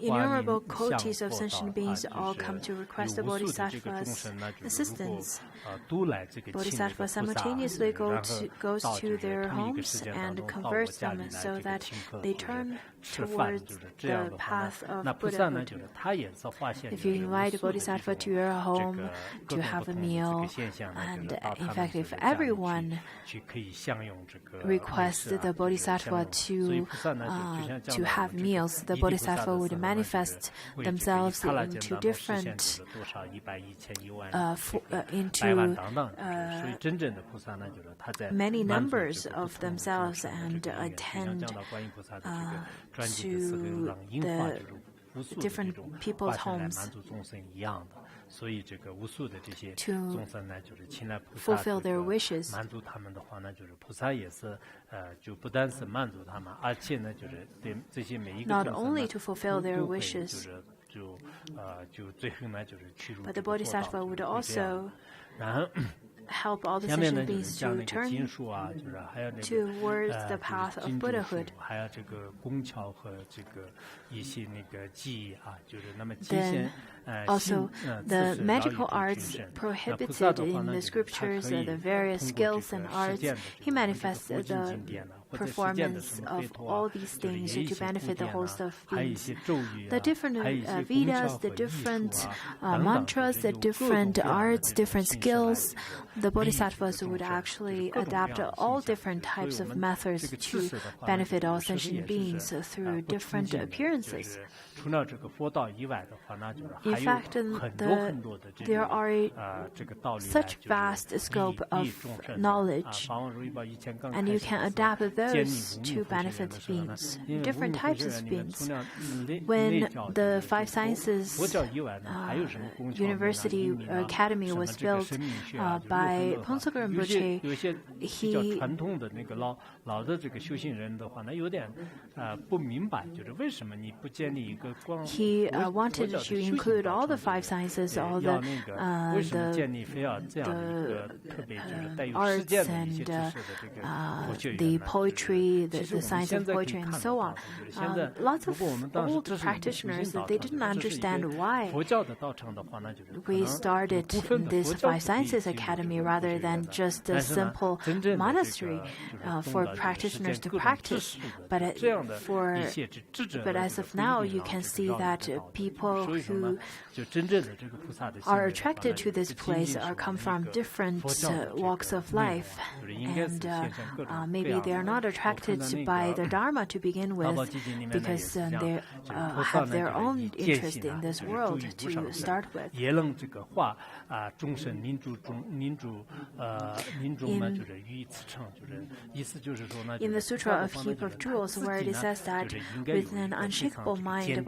Innumerable kotis of sentient beings all come to request the Bodhisattva's assistance. Bodhisattva simultaneously goes to their homes and converts them so that they turn towards the path of Buddhahood. If you invite a Bodhisattva to your home to have a meal, and in fact, if everyone requests the Bodhisattva to have meals, the Bodhisattva would manifest themselves into different many numbers of themselves and attend to the different people's homes. 所以这个无数的这些众生呢，就是请来菩萨 fulfill their wishes. 满足他们的话呢，就是菩萨也是就不单是满足他们，而且呢，就是对这些每一个众生 Not only to fulfill their 都会 wishes, 就最后呢，就是去入 but the Bodhisattva would also 然后 help all the 下面呢 sentient 就是 beings 像 to 那个 turn 经书啊，就是还有那个 towards the path of 经注 Buddhahood. 书还有这个工巧和这个一些那个技艺啊，就是那么这 Then 些 also, 信 the 自是 magical 饶以 arts 至 prohibited 的话 in 呢 the 就是它 scriptures, 可以 the various 通过 skills 这 and 个实 arts, 践的 he 这个 manifests 佛经 the 经典呢，或者实践的什 performance 么 of 吠陀 all 啊， these 就是 things 也有一 to 些 benefit 古 the 典 host 啊 of 还有一些 beings. 咒语 The 啊 different 还有一些工巧 Vedas, the 和艺术 different 啊等等 mantras, 就 the 是有各种 different 各样的 arts, 这种 different 形式来 skills, 这个 the 利益这个 Bodhisattvas 众 would 生， actually 各种各样 adapt 的 all 形象。 different 所以 types 我 of 们 methods 这个知 to 识的话呢， benefit 就 all 是实际 sentient 也 beings 是 through 不出 different 境的，就 appearances. 是除了这个佛道以外的话呢，就是 In 还有 fact, 很多 the, 很多的这 there 个 are 这个道理来 such 就是 vast scope 利益 of 众生的啊。 knowledge, 法王如意宝以前刚 and 开 you 始 can 的时候 adapt 建立 those 无 to 名佛学院 benefit 的时候呢， beings, 因为无 different 名佛 types 学 of 院里面 beings. 除了内 When 教 the 就是 Five 佛 Sciences 教以外呢，还有什么工巧门啊、 University 英明啊、 Academy 什么 was 这个 built 神明学啊，就 by 六分 Pongsa 的话， Rinpoche. 有些比较 He 传统的那个老的这个修行人的话呢，有点不明白，就是为什么你不建立一个光 he 佛 wanted 教的 to 修行 include 道 all the 场 five sciences, 对 all 要 the 那个为什么建立非要这样的一个特别就是带有实 arts 践的一些 and 知识的这个佛学院 the 呢？ poetry, 其 the 实我们 science 现 of 在可以 poetry, 看 and 得 so 到 on. 的，就是现在 Lots 如 of 果我们当时 old 这是一个修 practitioners, 行道 they 场 didn't 的，这是一 understand 个 why 佛教的道场的话呢，就是可 we 能 started 部分的 this 佛教 Five 徒可以 Sciences 进入这 Academy 个佛 rather 学院 than 的， just a 但是呢， simple 真正的 monastery 这个 for 懂得这个实 practitioners 践 to 各种知 practice. 识 But 的这样的 for 一些智者 but 的 as 这 of 个 now, 不一定 you 啊 can 这个 see 绕 that 这个道的， people 所以说呢， who 就真正的这个菩萨的行 are 为的话呢， attracted to 就 this 不仅 place 仅是 are 我 come 们一 from 个 different 佛教的这 walks 个 of 内容 life. 啊，就是应该是 And 现象各种各 maybe 样 they are 的。 not 我 attracted 看到那 by 个 the Dharma to begin 八宝 with 基金里面呢也 because 是这样， they 就是菩萨 have 呢 their 就是 own 以戒 interest 心 in 啊， this 就是 world 注意不 to 上的， start with. 也能这个化众生民族呢，就是予以慈诚，就是意思就是说呢， In 就 the 是菩 Sutra 萨的 of 话呢， Heap 就 of 是他 Jewels, 自 where 己 it 呢 says that 就是应该有 with 一 an 个非常 unshakable 这个 mind, 坚 the 定的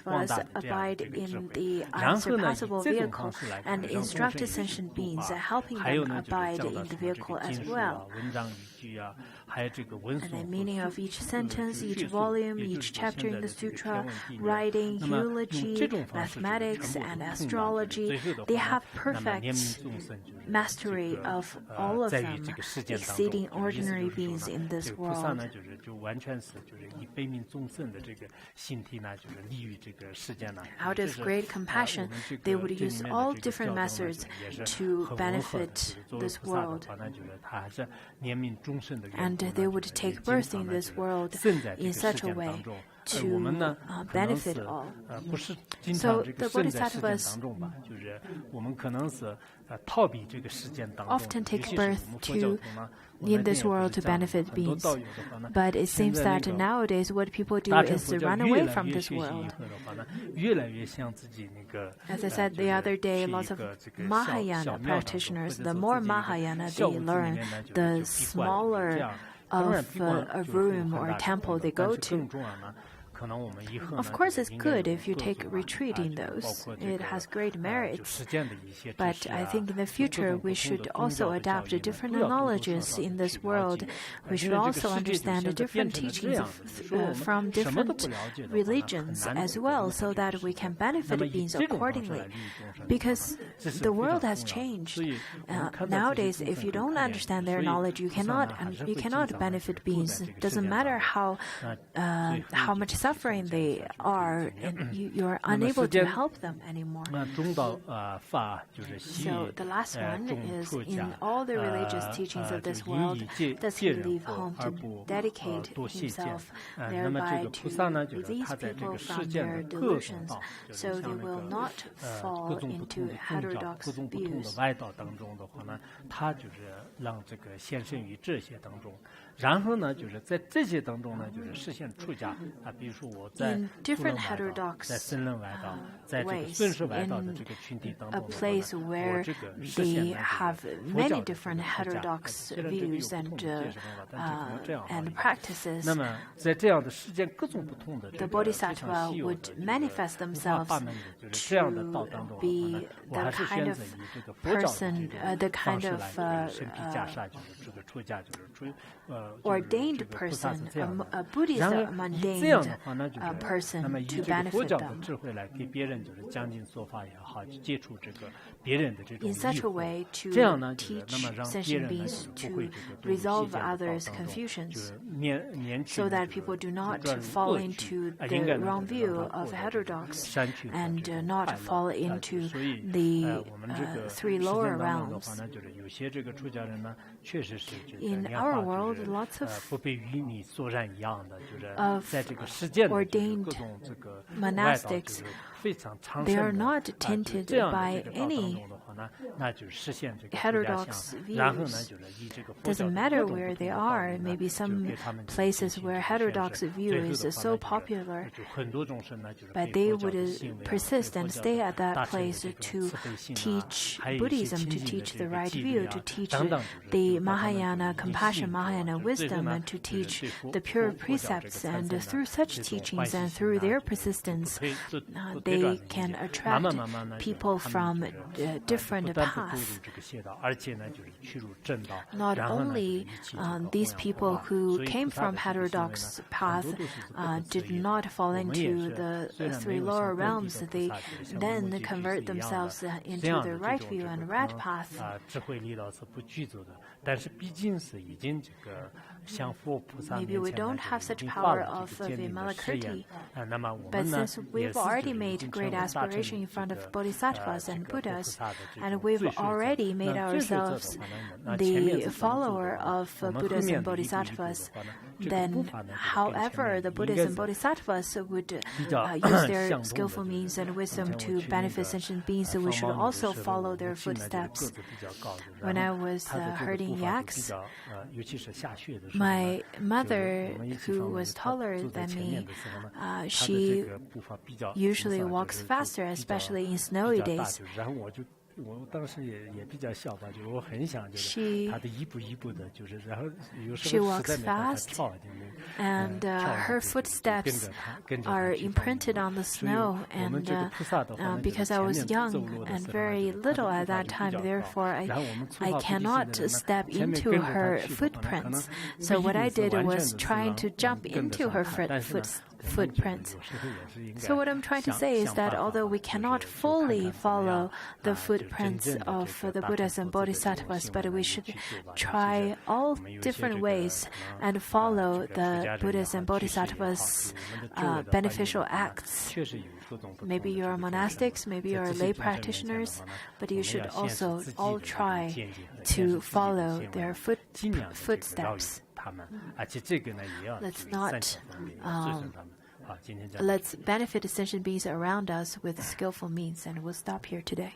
广 Bodhisattvas 大的这样的 abide 这个智 in 慧。 the 然后呢，以 unsurpassable 这种 vehicle 方式来 and 让众 instruct 生 the 有所 sentient 度 beings, 化， helping 还有 them 呢，就是 abide 教导 in the 什么这 vehicle 个 as 经书 well. 啊、文章语句啊，还有这个文 And 诵 the 和 meaning of each sentence, 学 each 术， volume, 也就 each 是说 chapter 现 in 在 the 的这个 sutra, 天文地理。 writing, 那么用 eulogy, 这种方式就是 mathematics, 全部 and 都通达，就是 astrology, 最后的 they 话 have 呢，那么怜 perfect 悯众生就是这 mastery 个 of all of 在于 them, 这个世界当中， exceeding 就是意思 ordinary 就是说 beings 呢， in 这 this 个菩萨 world. 呢，就完全是就是以悲悯众生的这个心体呢，就是利于这个世界呢。 Out 这 of 是 great 我 compassion, 们这 they 个 would 这里 use 面 all 的这个 different 教导呢， methods 也是 to 很温和的，就 benefit 是作为 this 菩萨的 world. 话呢，就是他还是怜悯众生的缘 And 故呢， they 就 would 是 take 经 birth 常 in 呢， this 就是 world 生在这 in 个 such 事 a 件 way 当中。我 to 们呢，可能 benefit 是 all. 不是经 So 常这个 the 生在事件 Bodhisattvas 当中吧，就是我们可能是逃避这个事件当中， often 尤 take 其是 birth 我们佛教 to 徒呢， in this world to benefit 很多 beings. 道友的话呢， But it 现 seems 在那 that 个 nowadays what people do 大乘 is 佛 to 教 run 越 away 来 from 越 this 学习以 world. 后的话呢，越来越像自己那个 As I said the other day, lots of Mahayana practitioners, the more Mahayana they learn, the smaller of a room or a temple they go to. Of course, it's good if you take retreat in those. It has great merits. But I think in the future, we should also adapt to different knowledges in this world. We should also understand the different teachings from different religions as well, so that we can benefit beings accordingly. Because the world has changed. Nowadays, if you don't understand their knowledge, you cannot benefit beings. It doesn't matter how much suffering they are, and you're unable to help them anymore. So the last one is, in all the religious teachings of this world, does he leave home to dedicate himself thereby to release people from their delusions, so they will not fall into heterodox views. 然后呢，就是在这些当中呢，就是实现出家啊，比如说我在different heterodox 在僧人外道，在这个顺势外道的这个群体当中， a place where they have many different heterodox views and practices. 那么在这样的世间各种不同的 the bodhisattva would manifest themselves to be the kind of person, the kind of ordained person, a Buddhist mundane person to benefit them. In such a way to teach sentient beings to resolve others' confusions, so that people do not fall into the wrong view of heterodox and not fall into the three lower realms. In our world, lots of ordained monastics, they are not tainted by any heterodox views. Doesn't matter where they are. Maybe some places where heterodox view is so popular, but they would persist and stay at that place to teach Buddhism, to teach the right view, to teach the Mahayana compassion, Mahayana wisdom, and to teach the pure precepts. And through such teachings and through their persistence, they can attract people from different paths. Not only these people who came from heterodox path did not fall into the three lower realms, they then convert themselves into the right view and right path. Maybe we don't have such power of Vimalakirti, but since we've already made great aspiration in front of bodhisattvas and Buddhas, and we've already made ourselves the follower of Buddhas and bodhisattvas, then however the Buddhas and bodhisattvas would use their skillful means and wisdom to benefit sentient beings, so we should also follow their footsteps. When I was herding yaks, my mother, who was taller than me, she usually walks faster, especially in snowy days. She walks fast, and her footsteps are imprinted on the snow. And because I was young and very little at that time, therefore I cannot step into her footprints. So what I did was trying to jump into her footprints. So what I'm trying to say is that although we cannot fully follow the footprints of the Buddhas and Bodhisattvas, but we should try all different ways and follow the Buddhas and Bodhisattvas' beneficial acts. Maybe you're monastics, maybe you're lay practitioners, but you should also all try to follow their footsteps. Let's benefit the sentient beings around us with skillful means, and we'll stop here today.